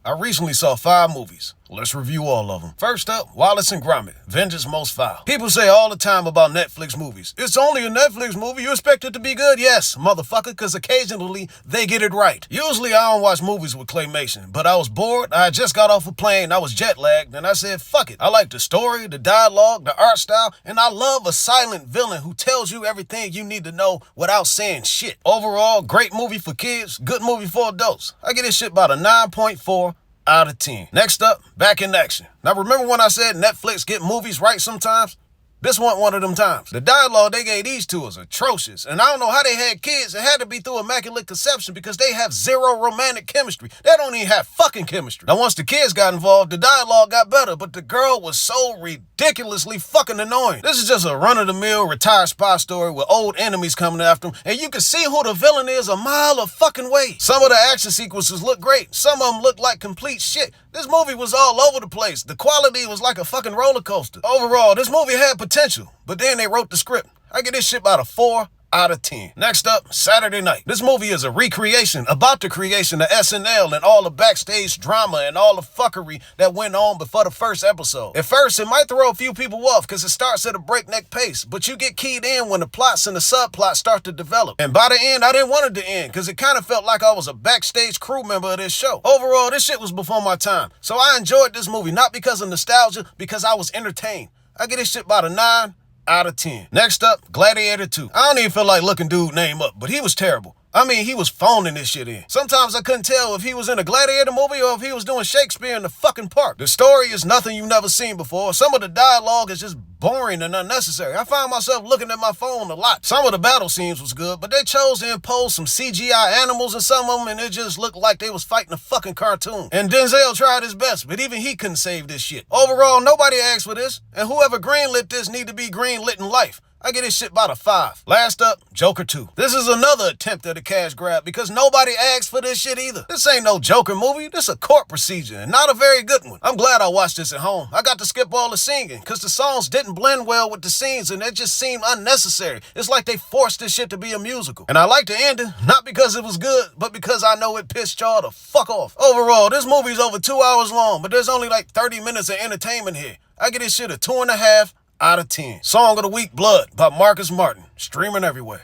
I recently saw 5 movies. Let's review all of them. First up, Wallace and Gromit, Vengeance Most Foul. People say all the time about Netflix movies. It's only a Netflix movie, you expect it to be good? Yes, motherfucker, because occasionally they get it right. Usually I don't watch movies with claymation, but I was bored, I just got off a plane, I was jet lagged, and I said, fuck it. I like the story, the dialogue, the art style, and I love a silent villain who tells you everything you need to know without saying shit. Overall, great movie for kids, good movie for adults. I get this shit about a 9.4 out of 10. Next up, Back in Action. Now remember when I said Netflix get movies right sometimes? This wasn't one of them times. The dialogue they gave these two is atrocious, and I don't know how they had kids. It had to be through immaculate conception because they have zero romantic chemistry. They don't even have fucking chemistry. Now once the kids got involved, the dialogue got better, but the girl was so ridiculously fucking annoying. This is just a run-of-the-mill retired spy story with old enemies coming after them, and you can see who the villain is a mile of fucking way. Some of the action sequences look great. Some of them look like complete shit. This movie was all over the place. The quality was like a fucking roller coaster. Overall, this movie had potential, but then they wrote the script. I get this shit about a 4 out of 10. Next up, Saturday Night. This movie is a recreation about the creation of SNL and all the backstage drama and all the fuckery that went on before the first episode. At first, it might throw a few people off because it starts at a breakneck pace, but you get keyed in when the plots and the subplots start to develop. And by the end, I didn't want it to end because it kind of felt like I was a backstage crew member of this show. Overall, this shit was before my time, so I enjoyed this movie not because of nostalgia, because I was entertained. I get this shit about a 9 out of 10. Next up, Gladiator 2. I don't even feel like looking dude name up, but he was terrible. I mean, he was phoning this shit in. Sometimes I couldn't tell if he was in a Gladiator movie or if he was doing Shakespeare in the fucking park. The story is nothing you've never seen before. Some of the dialogue is just boring and unnecessary. I find myself looking at my phone a lot. Some of the battle scenes was good, but they chose to impose some CGI animals in some of them, and it just looked like they was fighting a fucking cartoon. And Denzel tried his best, but even he couldn't save this shit. Overall, nobody asked for this, and whoever greenlit this need to be greenlit in life. I get this shit about a 5. Last up, Joker 2. This is another attempt at a cash grab because nobody asked for this shit either. This ain't no Joker movie. This a court procedure and not a very good one. I'm glad I watched this at home. I got to skip all the singing because the songs didn't blend well with the scenes and it just seemed unnecessary. It's like they forced this shit to be a musical. And I like the ending, not because it was good, but because I know it pissed y'all to fuck off. Overall, this movie's over 2 hours long, but there's only like 30 minutes of entertainment here. I get this shit a 2.5 out of 10. Song of the Week, Blood by Marcus Martin. Streaming everywhere.